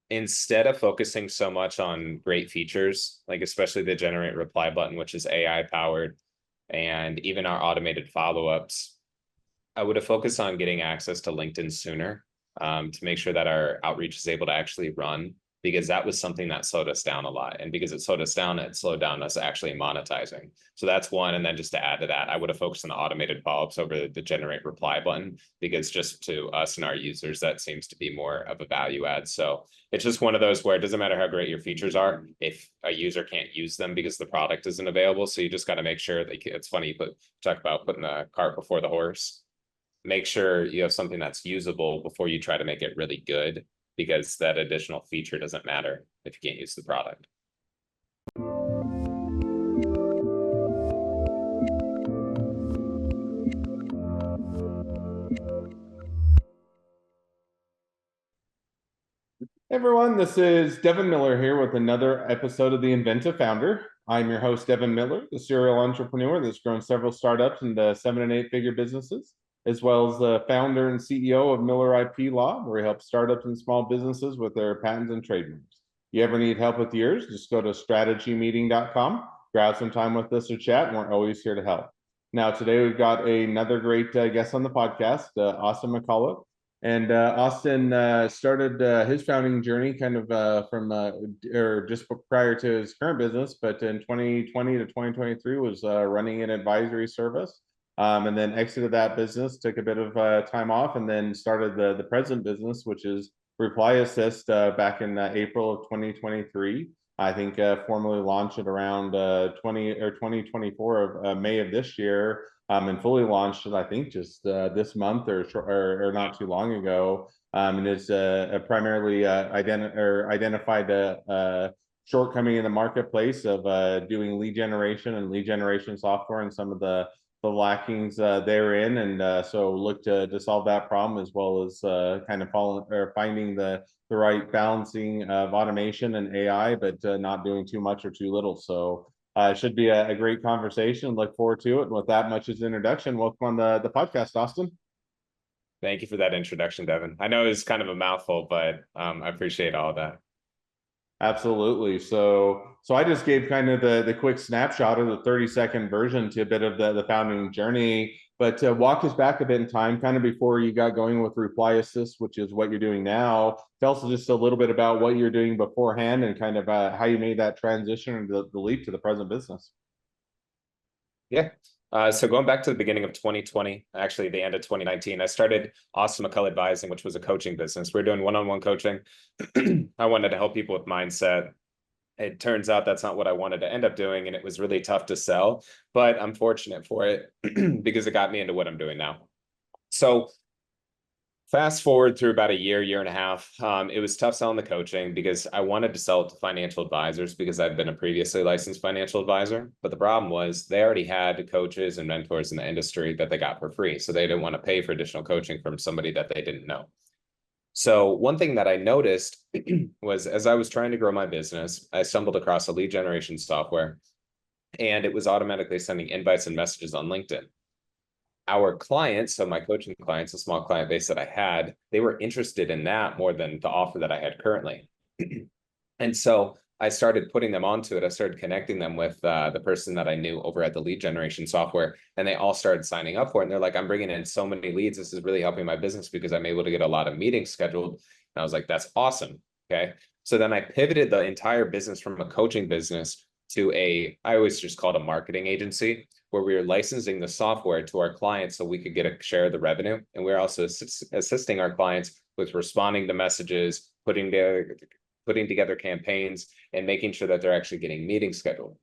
instead of focusing so much on great features, like especially the generate reply button, which is AI powered, and even our automated follow-ups, I would have focused on getting access to LinkedIn sooner, to make sure that our outreach is able to actually run, because that was something that slowed us down a lot. And because it slowed us down, it slowed down us actually monetizing. So that's one. And then just to add to that, I would have focused on the automated follow-ups over the generate reply button, because just to us and our users, that seems to be more of a value add. So it's just one of those where it doesn't matter how great your features are if a user can't use them because the product isn't available. So you just got to make sure that it's funny, but talk about putting the cart before the horse. Make sure you have something that's usable before you try to make it really good, because that additional feature doesn't matter if you can't use the product. Hey everyone, this is Devin Miller here with another episode of The Inventive Founder. I'm your host, Devin Miller, the serial entrepreneur that's grown several startups into 7- and 8-figure businesses, as well as the founder and CEO of Miller IP Law, where he helps startups and small businesses with their patents and trademarks. You ever need help with yours, just go to strategymeeting.com, grab some time with us or chat, and we're always here to help. Now, today we've got another great guest on the podcast, Austin McCulloh. And Austin started his founding journey kind of from or just prior to his current business, but in 2020 to 2023 was running an advisory service, and then exited that business, took a bit of time off, and then started the present business, which is Reply Assist, back in April of 2023. I think formally launched it around 2024 of May of this year, and fully launched it, I think, just this month or not too long ago. And it's primarily identified a shortcoming in the marketplace of doing lead generation and lead generation software and some of the lackings therein, and so look to solve that problem, as well as kind of finding the right balancing of automation and AI, but not doing too much or too little. So it should be a great conversation. Look forward to it. And with that much as introduction, welcome on the podcast, Austin. Thank you for that introduction, Devin. I know it's kind of a mouthful, but I appreciate all of that. Absolutely. So I just gave kind of the quick snapshot of the 30-second version to a bit of the founding journey, but walk us back a bit in time, kind of before you got going with Reply Assist, which is what you're doing now. Tell us just a little bit about what you're doing beforehand and kind of how you made that transition and the leap to the present business. Yeah. So going back to the beginning of 2020, actually the end of 2019, I started Austin McCulloh Advising, which was a coaching business. We're doing one-on-one coaching. I wanted to help people with mindset. It turns out that's not what I wanted to end up doing, and it was really tough to sell, but I'm fortunate for it because it got me into what I'm doing now. So fast forward through about a year and a half, it was tough selling the coaching because I wanted to sell it to financial advisors because I'd been a previously licensed financial advisor. But the problem was they already had coaches and mentors in the industry that they got for free. So they didn't want to pay for additional coaching from somebody that they didn't know. So one thing that I noticed was, as I was trying to grow my business, I stumbled across a lead generation software, and it was automatically sending invites and messages on LinkedIn. Our clients, so my coaching clients, a small client base that I had, they were interested in that more than the offer that I had currently. And so I started putting them onto it. I started connecting them with the person that I knew over at the lead generation software, and they all started signing up for it. And they're like, I'm bringing in so many leads. This is really helping my business because I'm able to get a lot of meetings scheduled. And I was like, that's awesome. Okay. So then I pivoted the entire business from a coaching business to I always just called a marketing agency, where we were licensing the software to our clients so we could get a share of the revenue. And we're also assisting our clients with responding to messages, putting together campaigns, and making sure that they're actually getting meetings scheduled.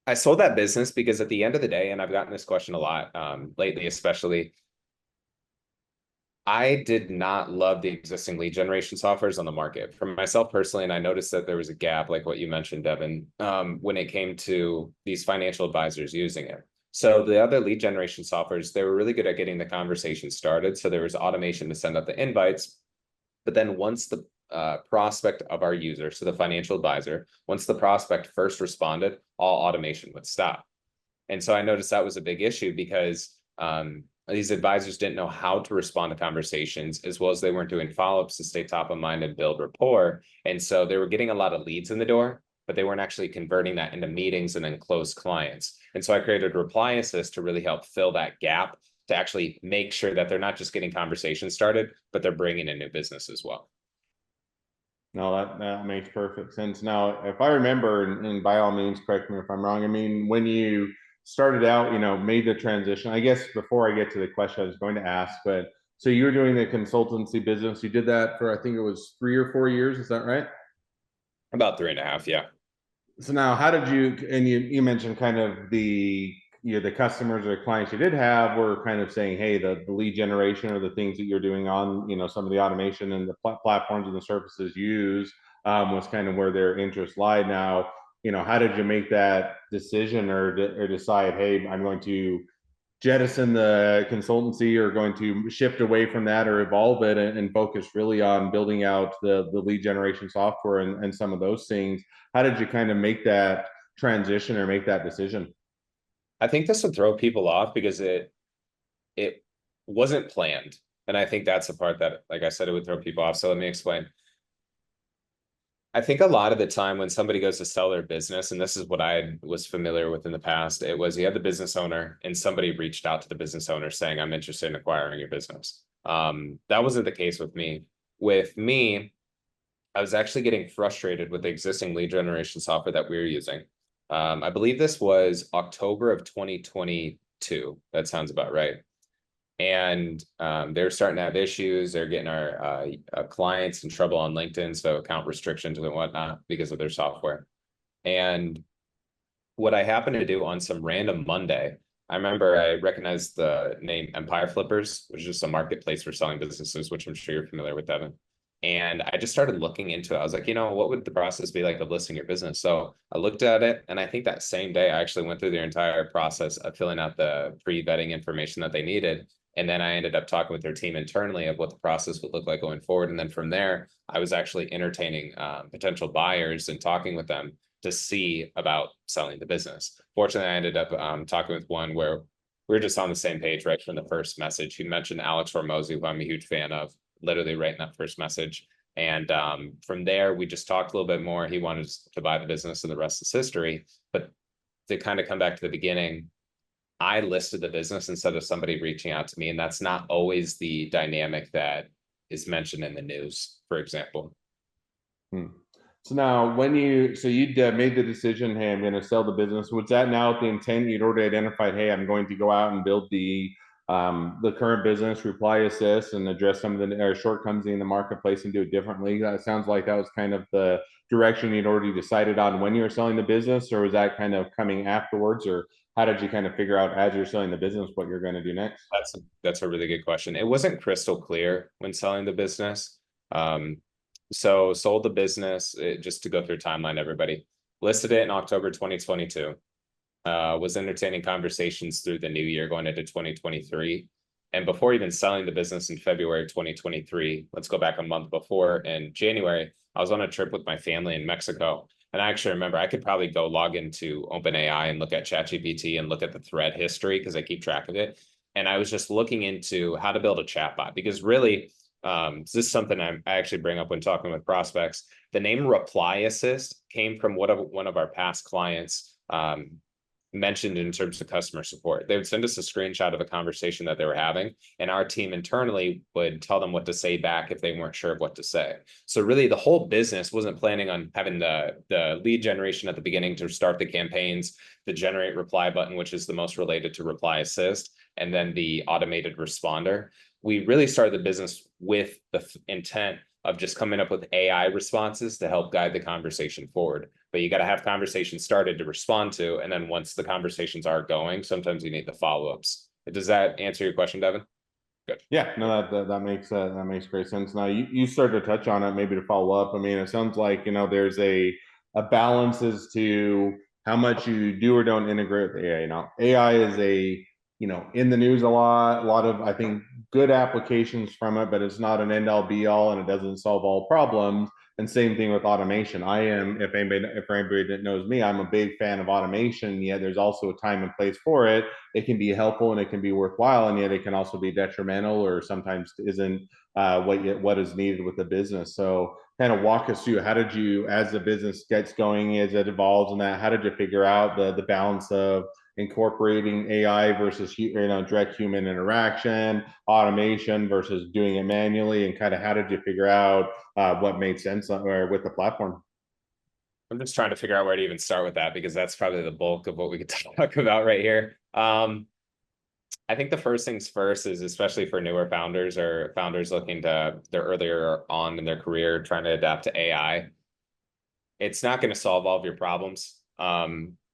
I sold that business because at the end of the day, and I've gotten this question a lot lately, especially, I did not love the existing lead generation softwares on the market. For myself personally, and I noticed that there was a gap, like what you mentioned, Devin, when it came to these financial advisors using it. So the other lead generation softwares, they were really good at getting the conversation started. So there was automation to send out the invites. But then once the prospect of our user, so the financial advisor, once the prospect first responded, all automation would stop. And so I noticed that was a big issue because these advisors didn't know how to respond to conversations, as well as they weren't doing follow-ups to stay top of mind and build rapport. And so they were getting a lot of leads in the door, but they weren't actually converting that into meetings and then closed clients. And so I created Reply Assist to really help fill that gap, to actually make sure that they're not just getting conversations started, but they're bringing in new business as well. No, that makes perfect sense. Now, if I remember, and by all means, correct me if I'm wrong. I mean, when you started out, made the transition. I guess before I get to the question I was going to ask, but so you were doing the consultancy business. You did that for, I think it was 3 or 4 years. Is that right? About 3.5, yeah. So now, how did you? And you mentioned kind of the customers or clients you did have were kind of saying, hey, the lead generation or the things that you're doing on some of the automation and the platforms and the services you use was kind of where their interest lied. Now, how did you make that decision or decide, hey, I'm going to jettison the consultancy or going to shift away from that or evolve it and focus really on building out the lead generation software and some of those things? How did you kind of make that transition or make that decision? I think this would throw people off because it wasn't planned. And I think that's the part that, like I said, it would throw people off. So let me explain. I think a lot of the time when somebody goes to sell their business, and this is what I was familiar with in the past, it was you had the business owner and somebody reached out to the business owner saying, I'm interested in acquiring your business. That wasn't the case with me. With me, I was actually getting frustrated with the existing lead generation software that we were using. I believe this was October of 2022. That sounds about right. And they're starting to have issues. They're getting our clients in trouble on LinkedIn, so account restrictions and whatnot because of their software. And what I happened to do on some random Monday, I remember I recognized the name Empire Flippers, which is just a marketplace for selling businesses, which I'm sure you're familiar with, Devin. And I just started looking into it. I was like, what would the process be like of listing your business? So I looked at it, and I think that same day I actually went through the entire process of filling out the pre-vetting information that they needed. And then I ended up talking with their team internally of what the process would look like going forward. And then from there, I was actually entertaining potential buyers and talking with them to see about selling the business. Fortunately, I ended up talking with one where we were just on the same page right from the first message. He mentioned Alex Hormozy, who I'm a huge fan of, literally right in that first message. And from there, we just talked a little bit more. He wanted to buy the business, and the rest is history. But to kind of come back to the beginning, I listed the business instead of somebody reaching out to me. And that's not always the dynamic that is mentioned in the news, for example. So now you made the decision, hey, I'm going to sell the business. Was that now with the intent you'd already identified, hey, I'm going to go out and build the current business, Reply Assist, and address some of the shortcomings in the marketplace and do it differently? That sounds like that was kind of the direction you'd already decided on when you were selling the business, or was that kind of coming afterwards, or how did you kind of figure out as you're selling the business what you're going to do next? That's a really good question. It wasn't crystal clear when selling the business. So sold the business, just to go through timeline, everybody. Listed it in October 2022. Was entertaining conversations through the new year going into 2023. And before even selling the business in February 2023, let's go back a month before, in January, I was on a trip with my family in Mexico. And I actually remember I could probably go log into OpenAI and look at ChatGPT and look at the thread history because I keep track of it. And I was just looking into how to build a chatbot, because really, this is something I actually bring up when talking with prospects. The name Reply Assist came from one of our past clients mentioned in terms of customer support. They would send us a screenshot of a conversation that they were having, and our team internally would tell them what to say back if they weren't sure of what to say. So really, the whole business wasn't planning on having the lead generation at the beginning to start the campaigns, the generate reply button, which is the most related to Reply Assist, and then the automated responder. We really started the business with the intent of just coming up with AI responses to help guide the conversation forward. But you got to have conversations started to respond to. And then once the conversations are going, sometimes you need the follow-ups. Does that answer your question, Devin? Good. Yeah, no, that makes great sense. Now you started to touch on it, maybe to follow up. I mean, it sounds like, there's a balance as to how much you do or don't integrate with AI. Now, AI is a in the news a lot of, I think, good applications from it, but it's not an end all be all and it doesn't solve all problems. And same thing with automation. I am, if anybody that knows me, I'm a big fan of automation, yet there's also a time and place for it. It can be helpful and it can be worthwhile, and yet it can also be detrimental or sometimes isn't what is needed with the business. So kind of walk us through, how did you, as the business gets going, as it evolves and that, how did you figure out the balance of incorporating AI versus direct human interaction, automation versus doing it manually, and kind of how did you figure out what made sense with the platform? I'm just trying to figure out where to even start with that, because that's probably the bulk of what we could talk about right here. I think the first things first is, especially for newer founders or founders looking to, they're earlier on in their career trying to adapt to AI, it's not going to solve all of your problems.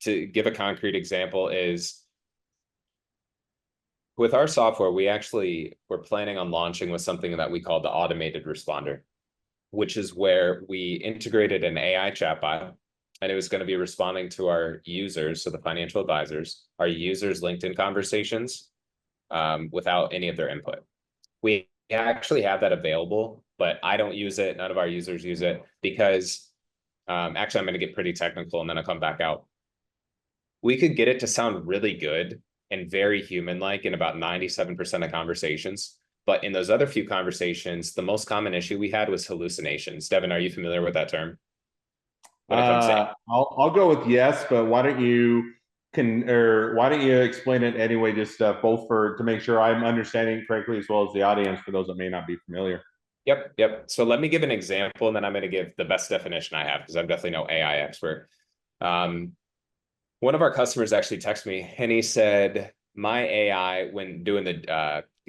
To give a concrete example is, with our software, we're planning on launching with something that we call the automated responder, which is where we integrated an AI chatbot, and it was going to be responding to our users, so the financial advisors, our users' LinkedIn conversations, without any of their input. We actually have that available, but I don't use it. None of our users use it because, actually, I'm going to get pretty technical and then I'll come back out. We could get it to sound really good and very human-like in about 97% of conversations. But in those other few conversations, the most common issue we had was hallucinations. Devin, are you familiar with that term? When it comes to I'll go with yes, but why don't you explain it anyway, just both to make sure I'm understanding correctly as well as the audience, for those that may not be familiar. Yep. So let me give an example, and then I'm going to give the best definition I have, because I'm definitely no AI expert. One of our customers actually texted me, and he said, my AI, when doing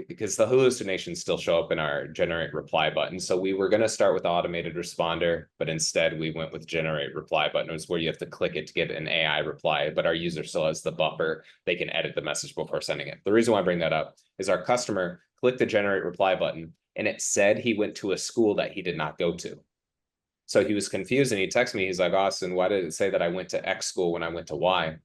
because the hallucinations still show up in our generate reply button. So we were going to start with automated responder, but instead we went with generate reply button. It was where you have to click it to get an AI reply, but our user still has the buffer. They can edit the message before sending it. The reason why I bring that up is our customer clicked the generate reply button, and it said he went to a school that he did not go to. So he was confused, and he texted me. He's like, Austin, why did it say that I went to X school when I went to Y?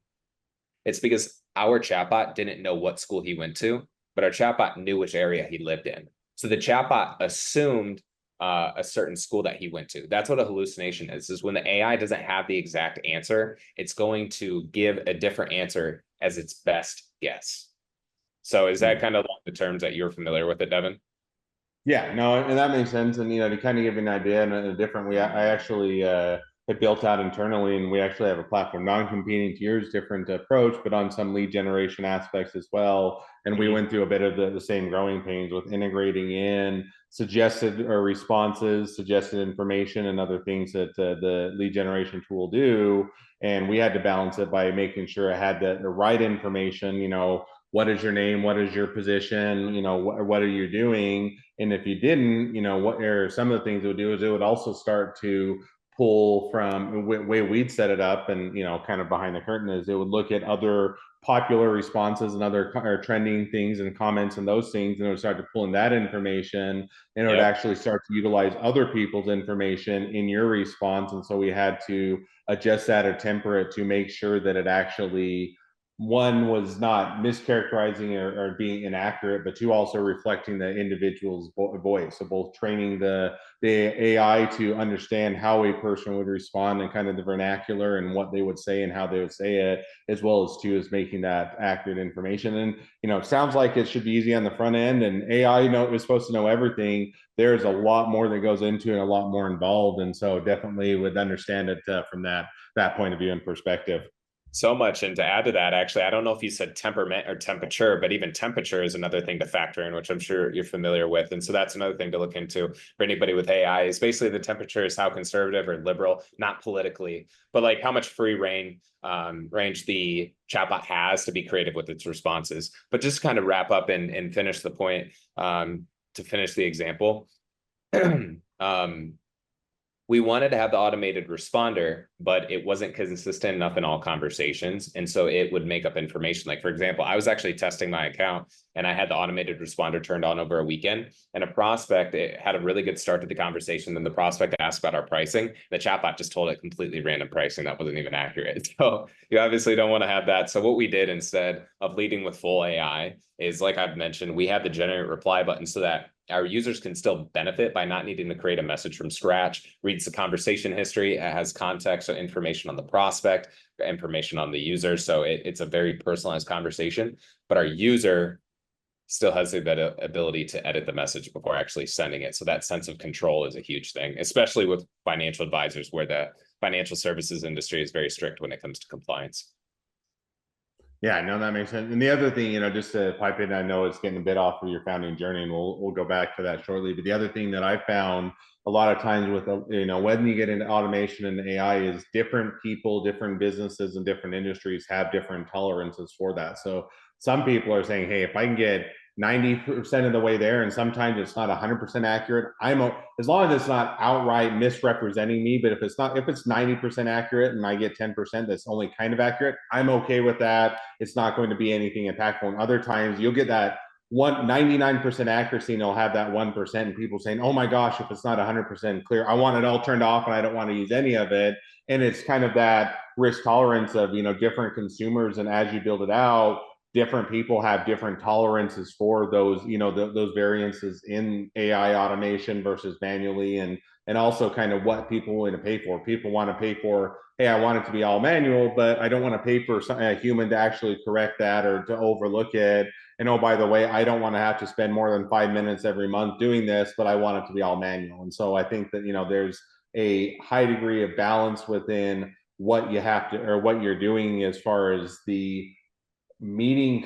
It's because our chatbot didn't know what school he went to, but our chatbot knew which area he lived in. So the chatbot assumed a certain school that he went to. That's what a hallucination is when the AI doesn't have the exact answer, it's going to give a different answer as its best guess. So is that kind of along the terms that you're familiar with it, Devin? Yeah, no, and that makes sense. And to kind of give you an idea, and a different, I actually had built out internally, and we actually have a platform non-competing to yours, different approach, but on some lead generation aspects as well. And we went through a bit of the same growing pains with integrating in suggested or responses, suggested information, and other things that the lead generation tool do. And we had to balance it by making sure it had the right information. What is your name? What is your position? What are you doing? And if you didn't, what are some of the things it would do is it would also start to pull from the way we'd set it up, and kind of behind the curtain is it would look at other popular responses and other trending things and comments and those things, and it would start to pull in that information, and it would actually start to utilize other people's information in your response. And so we had to adjust that or temper it to make sure that it actually, one, was not mischaracterizing or being inaccurate, but two, also reflecting the individual's voice. So both training the AI to understand how a person would respond and kind of the vernacular and what they would say and how they would say it, as well as two, is making that accurate information. And it sounds like it should be easy on the front end, and AI is supposed to know everything. There's a lot more that goes into it, a lot more involved, and so definitely would understand it from that point of view and perspective. So much. And to add to that, actually, I don't know if you said temperament or temperature, but even temperature is another thing to factor in, which I'm sure you're familiar with. And so that's another thing to look into for anybody with AI, is basically the temperature is how conservative or liberal, not politically, but like how much free range the chatbot has to be creative with its responses. But just kind of wrap up and finish the point, to finish the example. we wanted to have the automated responder, but it wasn't consistent enough in all conversations. And so it would make up information. Like, for example, I was actually testing my account and I had the automated responder turned on over a weekend. And a prospect, it had a really good start to the conversation. Then the prospect asked about our pricing. The chatbot just told it completely random pricing that wasn't even accurate. So you obviously don't want to have that. So what we did instead of leading with full AI is, like I've mentioned, we had the generate reply button so that our users can still benefit by not needing to create a message from scratch, reads the conversation history, it has context or information on the prospect, information on the user. So it's a very personalized conversation, but our user still has the ability to edit the message before actually sending it. So that sense of control is a huge thing, especially with financial advisors, where the financial services industry is very strict when it comes to compliance. Yeah, no, that makes sense. And the other thing, just to pipe in, I know it's getting a bit off of your founding journey, and we'll go back to that shortly. But the other thing that I found a lot of times with when you get into automation and AI is different people, different businesses, and different industries have different tolerances for that. So some people are saying, hey, if I can get 90% of the way there, and sometimes it's not 100% accurate, as long as it's not outright misrepresenting me. But if it's 90% accurate and I get 10% that's only kind of accurate, I'm okay with that. It's not going to be anything impactful. And other times you'll get that 99% accuracy, and they'll have that 1%, and people saying, oh my gosh, if it's not 100% clear, I want it all turned off and I don't want to use any of it. And it's kind of that risk tolerance of different consumers, and as you build it out, different people have different tolerances for those those variances in AI automation versus manually, and also kind of what people want to pay for. People want to pay for, hey, I want it to be all manual, but I don't want to pay for a human to actually correct that or to overlook it. And oh, by the way, I don't want to have to spend more than 5 minutes every month doing this, but I want it to be all manual. And so I think that there's a high degree of balance within what you have to, or what you're doing, as far as the meeting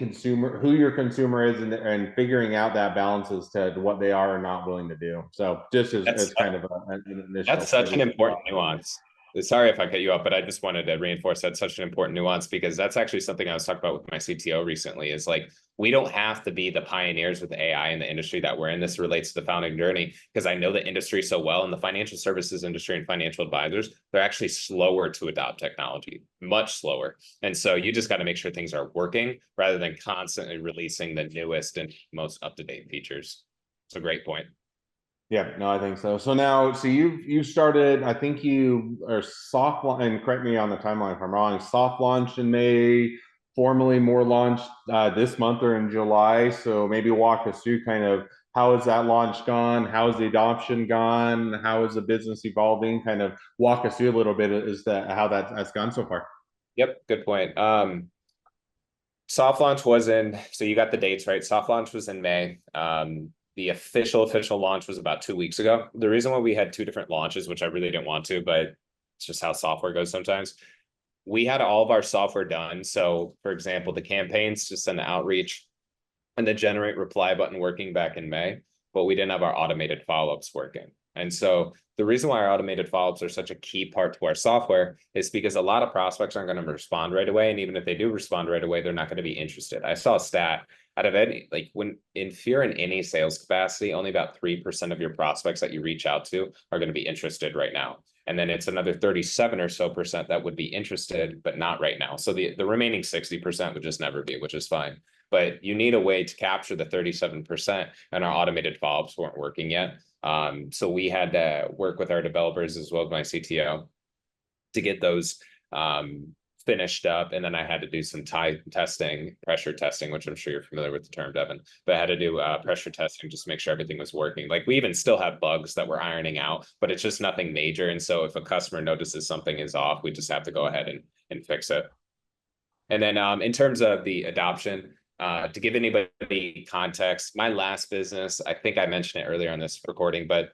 who your consumer is, and figuring out that balance as to what they are or not willing to do. So just as kind of an initial. That's such an important nuance. Sorry if I cut you off, but I just wanted to reinforce that's such an important nuance, because that's actually something I was talking about with my CTO recently, is like, we don't have to be the pioneers with AI in the industry that we're in. This relates to the founding journey, because I know the industry so well, and the financial services industry and financial advisors, they're actually slower to adopt technology, much slower. And so you just got to make sure things are working rather than constantly releasing the newest and most up-to-date features. It's a great point. Yeah, no, I think so. So now, you started, I think you are soft launch, and correct me on the timeline if I'm wrong, soft launched in May, formally more launched this month or in July. So maybe walk us through kind of how has that launch gone? How has the adoption gone? How is the business evolving? Kind of walk us through a little bit as to how that's gone so far. Yep, good point. Soft launch was in, so you got the dates right. Soft launch was in May. The official launch was about 2 weeks ago. The reason why we had two different launches, which I really didn't want to, but it's just how software goes sometimes. We had all of our software done. So, for example, the campaigns to send the outreach and the generate reply button working back in May, but we didn't have our automated follow-ups working. And so the reason why our automated follow-ups are such a key part to our software is because a lot of prospects aren't going to respond right away. And even if they do respond right away, they're not going to be interested. I saw a stat out of any, like, if you're in any sales capacity, only about 3% of your prospects that you reach out to are going to be interested right now. And then it's another 37 or so percent that would be interested, but not right now. So the remaining 60% would just never be, which is fine. But you need a way to capture the 37%, and our automated follow-ups weren't working yet. So we had to work with our developers as well as my CTO to get those finished up. And then I had to do some pressure testing, which I'm sure you're familiar with the term, Devin, but I had to do pressure testing just to make sure everything was working. Like, we even still have bugs that we're ironing out, but it's just nothing major. And so if a customer notices something is off, we just have to go ahead and fix it. And then in terms of the adoption, to give anybody context, my last business, I think I mentioned it earlier on this recording, but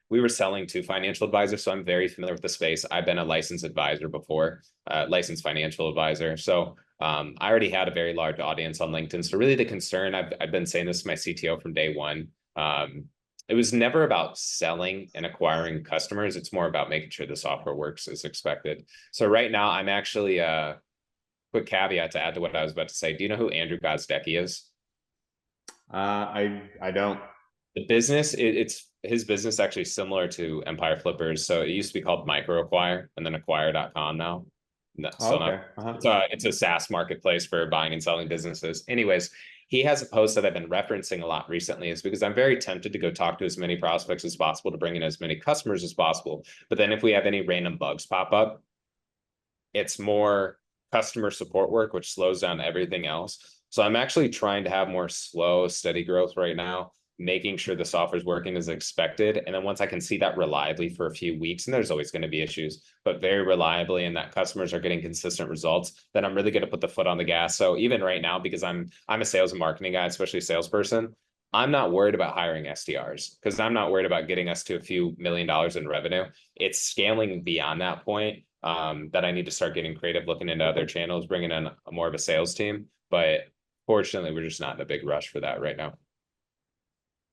we were selling to financial advisors. So I'm very familiar with the space. I've been a licensed advisor before, licensed financial advisor. So I already had a very large audience on LinkedIn. So really the concern, I've been saying this to my CTO from day one, it was never about selling and acquiring customers. It's more about making sure the software works as expected. So right now I'm actually, quick caveat to add to what I was about to say. Do you know who Andrew Gozdecki is? I don't. The business, it's his business actually similar to Empire Flippers. So it used to be called Micro Acquire and then acquire.com now. No, Oh, still not. okay. Uh-huh. It's a SaaS marketplace for buying and selling businesses. Anyways, he has a post that I've been referencing a lot recently is because I'm very tempted to go talk to as many prospects as possible to bring in as many customers as possible. But then if we have any random bugs pop up, it's more customer support work, which slows down everything else. So I'm actually trying to have more slow, steady growth right now, making sure the software is working as expected. And then once I can see that reliably for a few weeks, and there's always going to be issues, but very reliably, and that customers are getting consistent results, then I'm really going to put the foot on the gas. So even right now, because I'm a sales and marketing guy, especially a salesperson, I'm not worried about hiring SDRs because I'm not worried about getting us to a few $1 million in revenue. It's scaling beyond that point that I need to start getting creative, looking into other channels, bringing in more of a sales team. But fortunately, we're just not in a big rush for that right now.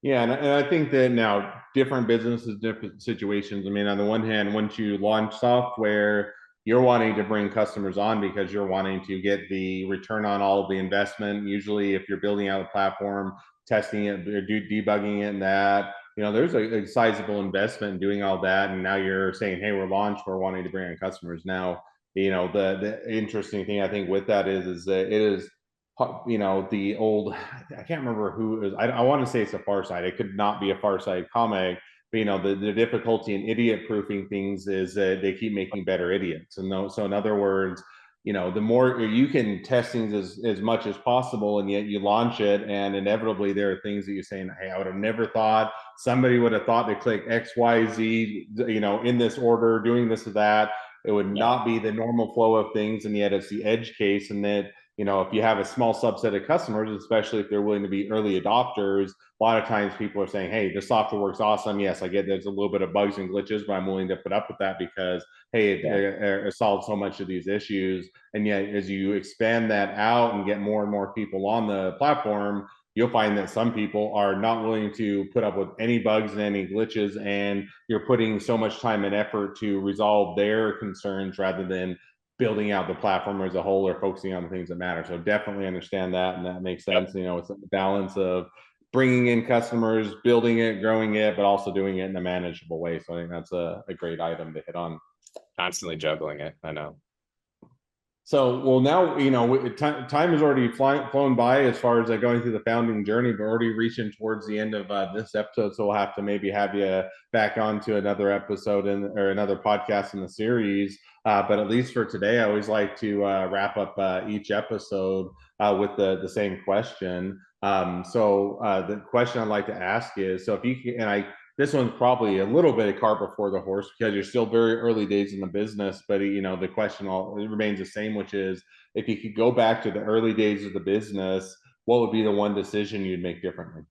Yeah, and I think that now different businesses, different situations. I mean, on the one hand, once you launch software, you're wanting to bring customers on because you're wanting to get the return on all of the investment. Usually, if you're building out a platform, testing it, or debugging it, and that, there's a sizable investment in doing all that. And now you're saying, hey, we're launched, we're wanting to bring in customers. Now, the interesting thing I think with that is that it is the old, I can't remember who it was. I want to say it's a Far Side. It could not be a Far Side comic. But the difficulty in idiot proofing things is that they keep making better idiots. And so in other words, the more you can test things as much as possible, and yet you launch it, and inevitably there are things that you're saying, hey, I would have never thought somebody would have thought to click X, Y, Z, in this order, doing this or that. It would not be the normal flow of things, and yet it's the edge case, and that if you have a small subset of customers, especially if they're willing to be early adopters, a lot of times people are saying, hey, the software works awesome. Yes, I get there's a little bit of bugs and glitches, but I'm willing to put up with that because, hey, it solves so much of these issues. And yet, as you expand that out and get more and more people on the platform, you'll find that some people are not willing to put up with any bugs and any glitches, and you're putting so much time and effort to resolve their concerns rather than building out the platform as a whole or focusing on the things that matter. So definitely understand that, and that makes sense. It's a balance of bringing in customers, building it, growing it, but also doing it in a manageable way. So I think that's a great item to hit on. Constantly juggling it, I know. So, well, now, time has already flown by as far as going through the founding journey, but already reaching towards the end of this episode. So we'll have to maybe have you back on to another episode or another podcast in the series. But at least for today, I always like to wrap up each episode with the same question. So the question I'd like to ask is, so if you can, this one's probably a little bit of cart before the horse because you're still very early days in the business. But the question remains the same, which is, if you could go back to the early days of the business, what would be the one decision you'd make differently?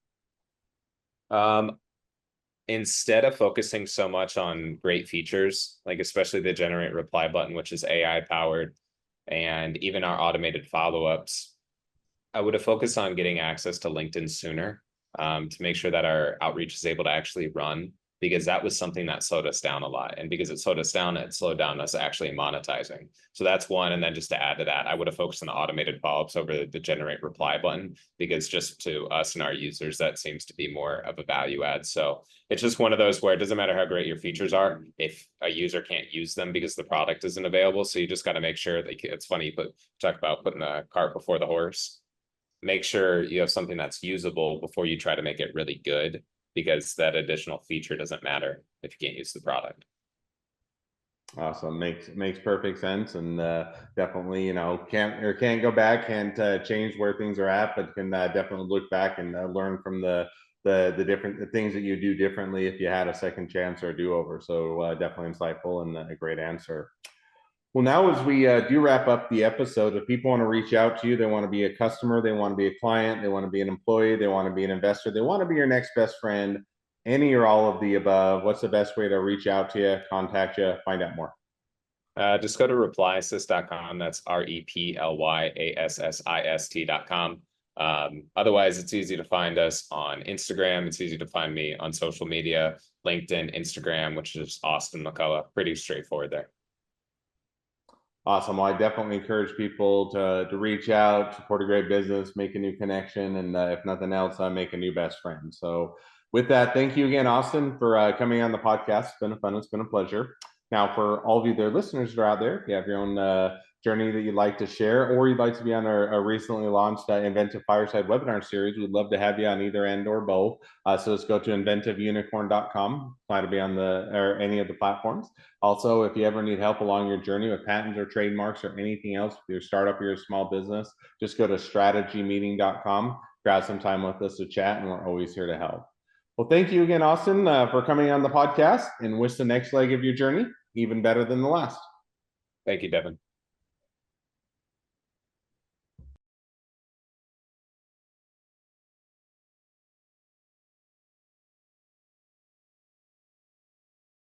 Instead of focusing so much on great features, like especially the generate reply button, which is AI powered, and even our automated follow-ups, I would have focused on getting access to LinkedIn sooner, to make sure that our outreach is able to actually run, because that was something that slowed us down a lot. And because it slowed us down, it slowed down us actually monetizing. So that's one. And then just to add to that, I would have focused on the automated follow-ups over the generate reply button, because just to us and our users, that seems to be more of a value add. So it's just one of those where it doesn't matter how great your features are if a user can't use them because the product isn't available. So you just got to make sure that it's funny, but talk about putting the cart before the horse. Make sure you have something that's usable before you try to make it really good, because that additional feature doesn't matter if you can't use the product. Awesome. Makes perfect sense. And definitely, can't go back, can't change where things are at, but can definitely look back and learn from the different things that you do differently if you had a second chance or a do-over. So definitely insightful and a great answer. Well, now as we do wrap up the episode, if people want to reach out to you, they want to be a customer, they want to be a client, they want to be an employee, they want to be an investor, they want to be your next best friend, any or all of the above, what's the best way to reach out to you, contact you, find out more? Just go to replyassist.com. That's REPLYASSIST.com. Otherwise, it's easy to find us on Instagram. It's easy to find me on social media, LinkedIn, Instagram, which is Austin McCulloh. Pretty straightforward there. Awesome. Well, I definitely encourage people to reach out, support a great business, make a new connection, and if nothing else, make a new best friend. So With that, thank you again, Austin, for coming on the podcast. It's been fun. It's been a pleasure. Now, for all of you, their listeners that are out there, if you have your own journey that you'd like to share, or you'd like to be on a recently launched Inventive Fireside webinar series, we'd love to have you on either end or both. So just go to inventiveunicorn.com. Apply to be on or any of the platforms. Also, if you ever need help along your journey with patents or trademarks or anything else with your startup or your small business, just go to strategymeeting.com. Grab some time with us to chat, and we're always here to help. Well, thank you again, Austin, for coming on the podcast, and wish the next leg of your journey even better than the last. Thank you, Devin.